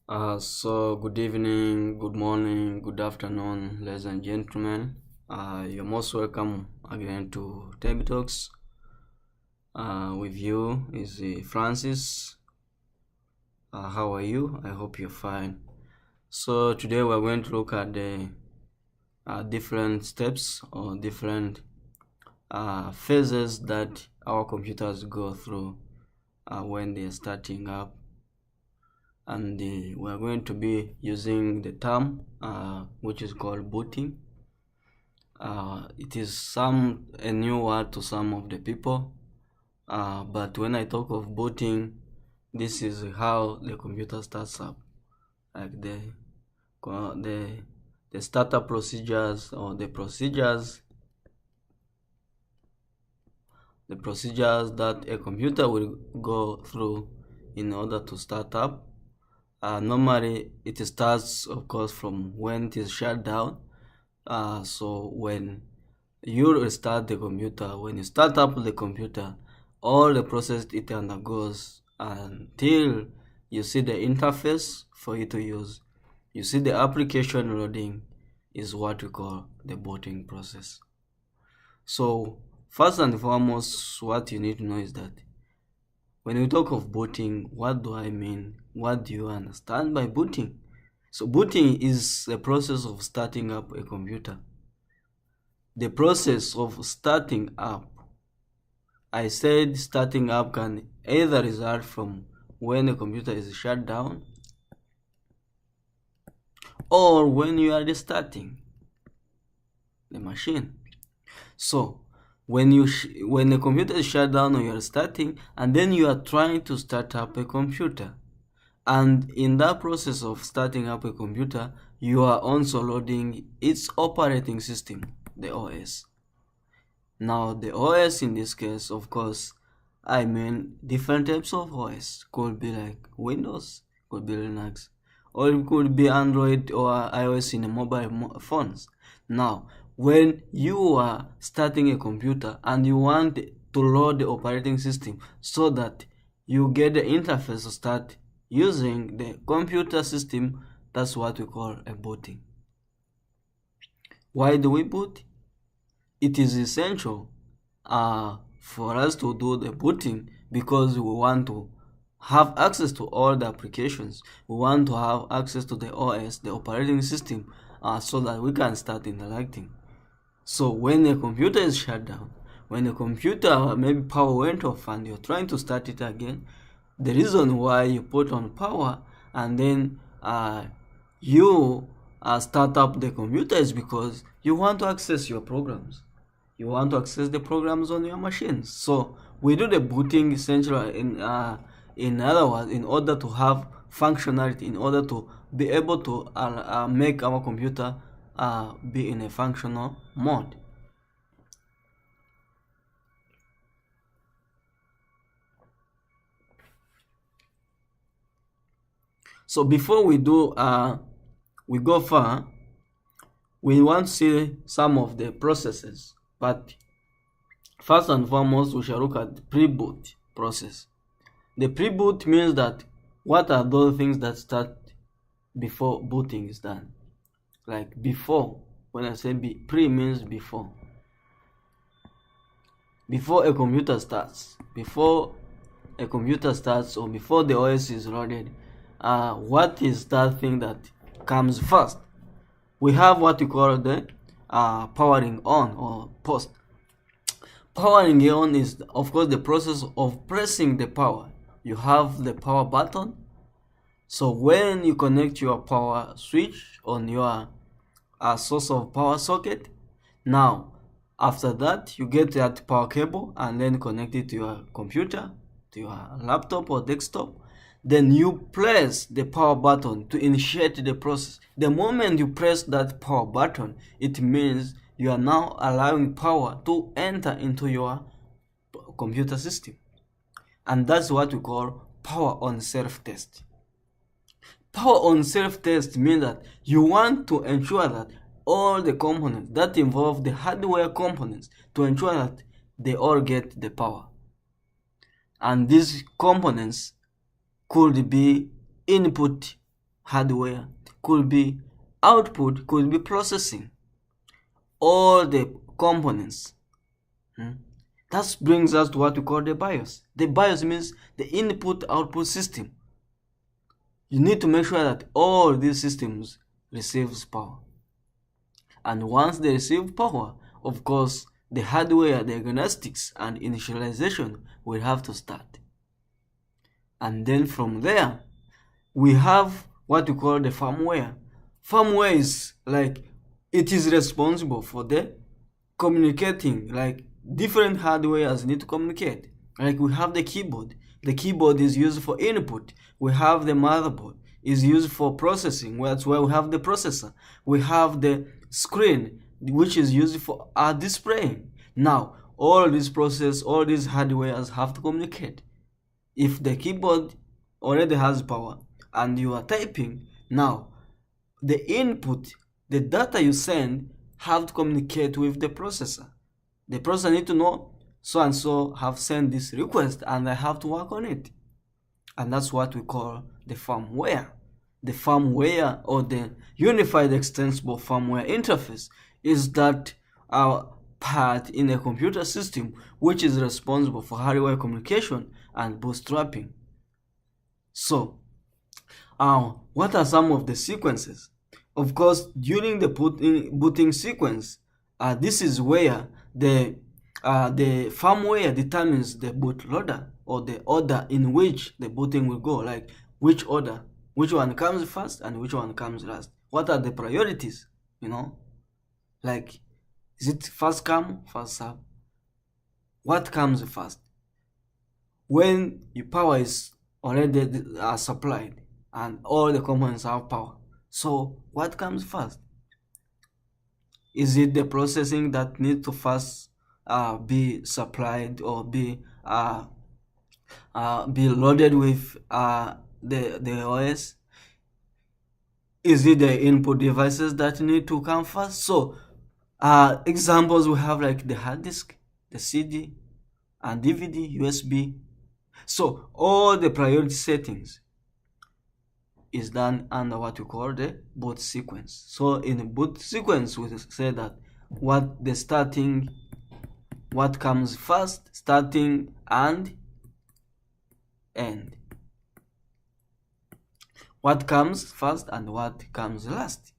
So good evening, good morning, good afternoon, ladies and gentlemen. You're most welcome again to Tech Talks. With you is Francis. How are you? I hope you're fine. So today we're going to look at the different steps or different phases that our computers go through when they're starting up, and we're going to be using the term which is called booting. It is a new word to some of the people, but when I talk of booting, this is how the computer starts up, like the startup procedures, or the procedures that a computer will go through in order to start up. Normally, it starts, of course, from when it is shut down. So when you restart the computer, when you start up the computer, all the process it undergoes until you see the interface for you to use. You see the application loading is what we call the booting process. So first and foremost, what you need to know is that when we talk of booting, what do I mean? What do you understand by booting? So booting is the process of starting up a computer. The process of starting up, I said starting up can either result from when a computer is shut down or when you are restarting the machine. So when the computer is shut down or you are starting, and then you are trying to start up a computer, and in that process of starting up a computer, you are also loading its operating system, the OS. Now the OS in this case, of course, I mean different types of OS. Could be like Windows, could be Linux, or it could be Android or iOS in the mobile phones. Now, when you are starting a computer and you want to load the operating system so that you get the interface to start using the computer system, that's what we call a booting. Why do we boot? It is essential for us to do the booting because we want to have access to all the applications. We want to have access to the OS, the operating system, so that we can start interacting. So when a computer is shut down, when a computer maybe power went off and you're trying to start it again, the reason why you put on power and then you start up the computer is because you want to access your programs. You want to access the programs on your machines. So we do the booting essentially in other words, in order to have functionality, in order to be able to make our computer be in a functional mode. So before we go far, we want to see some of the processes. But first and foremost, we shall look at the pre-boot process. The pre-boot means that what are those things that start before booting is done? Like before, when I say pre means before. Before a computer starts, or before the OS is loaded, what is that thing that comes first? We have what we call the powering on or post. Powering on is, of course, the process of pressing the power. You have the power button. So when you connect your power switch on your source of power socket, now after that you get that power cable and then connect it to your computer, to your laptop or desktop. Then you press the power button to initiate the process. The moment you press that power button, it means you are now allowing power to enter into your computer system. And that's what we call power on self-test. Power on self-test means that you want to ensure that all the components that involve the hardware components, to ensure that they all get the power. And these components could be input hardware, could be output, could be processing, all the components. That brings us to what we call the BIOS. The BIOS means the input-output system. You need to make sure that all these systems receives power. And once they receive power, of course, the hardware diagnostics and initialization will have to start. And then from there, we have what we call the firmware. Firmware is like, it is responsible for the communicating, like different hardwares need to communicate. Like we have the keyboard. The keyboard is used for input. We have the motherboard is used for processing. That's why we have the processor. We have the screen, which is used for displaying. Now, all these process, all these hardwares have to communicate. If the keyboard already has power and you are typing, now the input, the data you send, have to communicate with the processor. The processor need to know so and so have sent this request and I have to work on it. And that's what we call the firmware. The firmware, or the unified extensible firmware interface, is that part in a computer system which is responsible for hardware communication and bootstrapping. So, what are some of the sequences? Of course, during the booting sequence, this is where the firmware determines the bootloader, or the order in which the booting will go, like which order, which one comes first and which one comes last. What are the priorities, like, is it first come, first serve? What comes first? When your power is already supplied and all the components have power, so what comes first? Is it the processing that needs to first be supplied or be loaded with the OS? Is it the input devices that need to come first? So examples we have like the hard disk, the CD, and DVD, USB. So all the priority settings is done under what we call the boot sequence. So in the boot sequence, we say that what comes first, starting and end. What comes first and what comes last.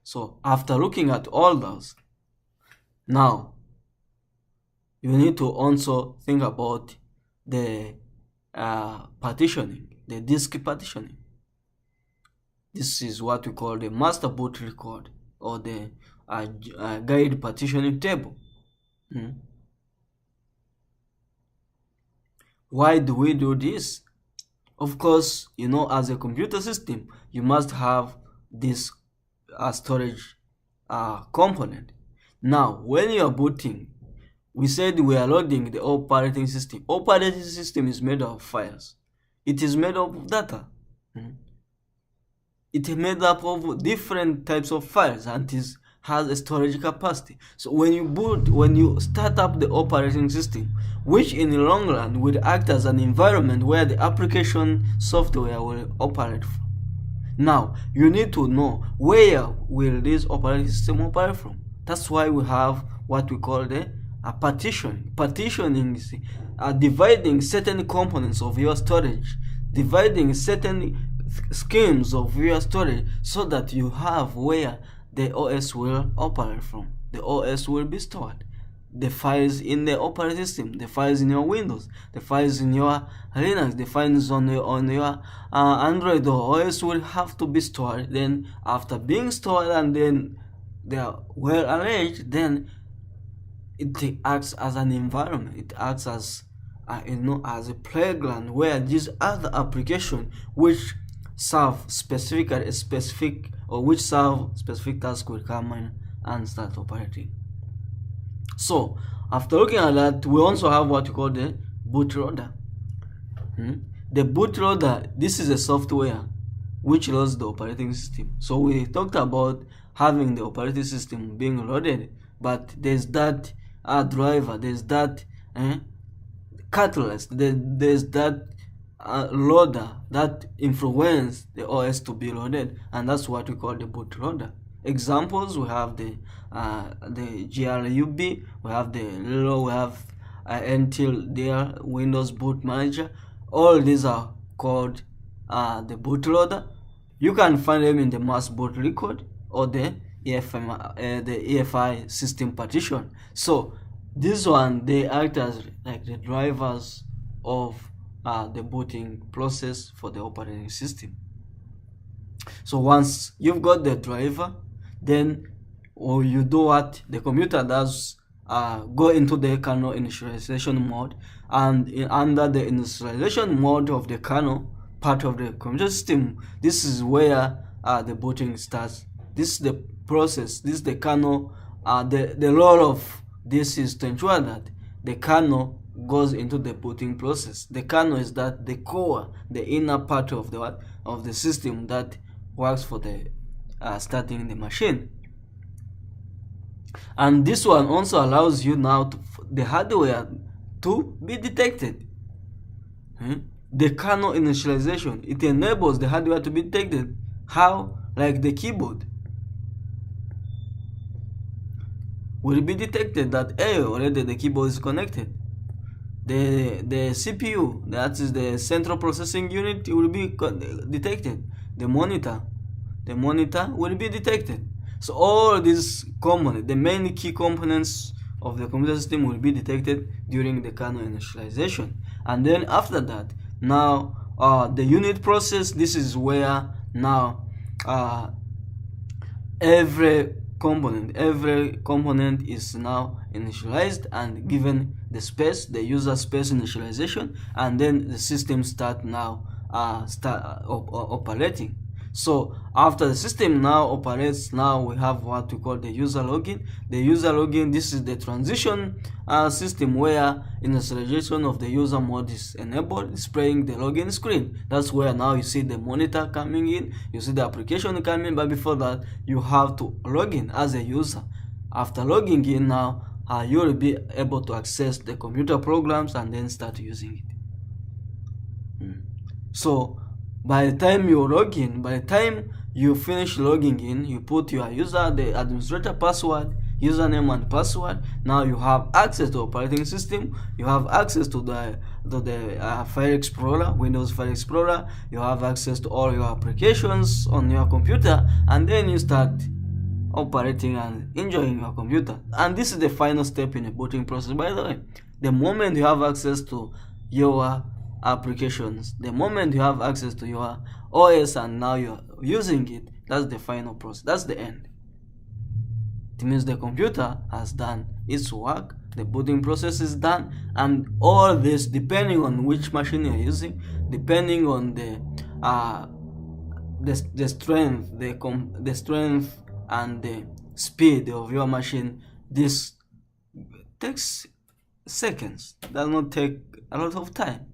So after looking at all those, now you need to also think about the partitioning, the disk partitioning. This is what we call the master boot record, or the guide partitioning table. Why do we do this? Of course, as a computer system, you must have this storage component. Now, when you are booting, we said we are loading the operating system. Operating system is made of files. It is made up of data. It is made up of different types of files, and it has a storage capacity. So when you start up the operating system, which in the long run will act as an environment where the application software will operate from. Now, you need to know where will this operating system operate from. That's why we have what we call the partitioning. Partitioning is dividing certain components of your storage, dividing certain schemes of your storage, so that you have where the OS will operate from. The OS will be stored. The files in the operating system, the files in your Windows, the files in your Linux, the files on your Android or OS will have to be stored. Then after being stored and then they are well arranged, then it acts as an environment. It acts as as a playground where these other applications which serve specific tasks will come in and start operating. So after looking at that, we also have what we call the bootloader. The bootloader, this is a software which loads the operating system. So we talked about having the operating system being loaded, but there's that driver, there's that catalyst, there's that loader that influence the OS to be loaded, and that's what we call the bootloader. Examples: we have the GRUB, we have the Lilo, we have Until there Windows Boot Manager. All these are called the bootloader. You can find them in the mass boot record or the EFI system partition. So this one, they act as like the drivers of the booting process for the operating system. So once you've got the driver, then you do what the computer does, go into the kernel initialization mode, and under the initialization mode of the kernel part of the computer system, this is where the booting starts. This is the process, this is the kernel. The role of this is to ensure that the kernel goes into the booting process. The kernel is that the core, the inner part of the system that works for the starting the machine. And this one also allows you now the hardware to be detected. The kernel initialization, it enables the hardware to be detected. How? Like the keyboard will be detected that already the keyboard is connected. The CPU, that is the central processing unit, will be detected. The monitor will be detected. So all these components, the main key components of the computer system, will be detected during the kernel initialization. And then after that, now the unit process, this is where now every component is now initialized and given the space, the user space initialization, and then the system start operating. So after the system now operates, now we have what we call the user login. The user login, this is the transition system where initialization of the user mode is enabled, displaying the login screen. That's where now you see the monitor coming in, you see the application coming, but before that you have to log in as a user. After logging in now, you will be able to access the computer programs and then start using it. So by the time you log in, by the time you finish logging in, you put your the administrator password, username and password. Now you have access to operating system, you have access to the File Explorer, Windows File Explorer, you have access to all your applications on your computer, and then you start operating and enjoying your computer. And this is the final step in the booting process, by the way. The moment you have access to your applications, the moment you have access to your OS and now you're using it, that's the final process, that's the end. It means the computer has done its work, the booting process is done, and all this, depending on which machine you're using, depending on the strength and the speed of your machine, this takes seconds, does not take a lot of time.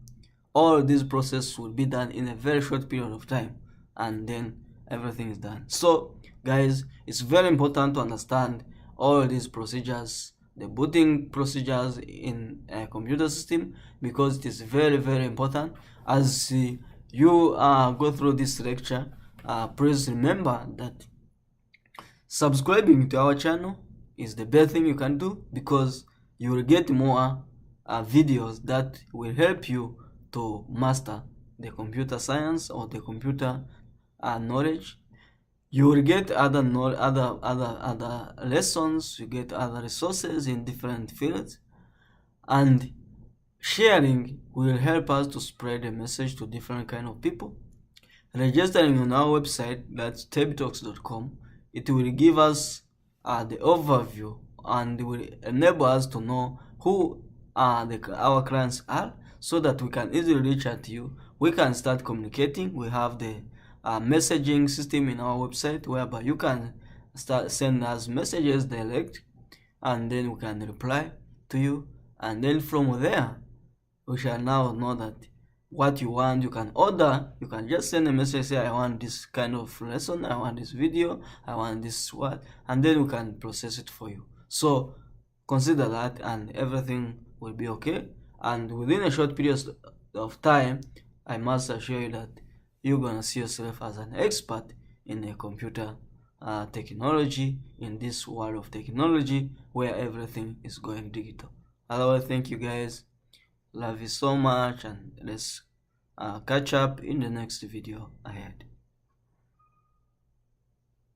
All this process will be done in a very short period of time, and then everything is done. So guys, it's very important to understand all these procedures, the booting procedures in a computer system, because it is very, very important. As you go through this lecture, please remember that subscribing to our channel is the best thing you can do, because you will get more videos that will help you to master the computer science or the computer knowledge. You will get other lessons, you get other resources in different fields, and sharing will help us to spread the message to different kind of people. Registering on our website, that's tebtalks.com, it will give us the overview and will enable us to know who our clients are, so that we can easily reach out to you. We can start communicating. We have the messaging system in our website, whereby you can start send us messages direct, and then we can reply to you, and then from there we shall now know that what you want. You can order, you can just send a message, say I want this kind of lesson, I want this video, I want this what, and then we can process it for you. So consider that and everything will be okay, and within a short period of time I must assure you that you're gonna see yourself as an expert in a computer technology, in this world of technology where everything is going digital. Otherwise, thank you guys. Love you so much, and let's catch up in the next video ahead.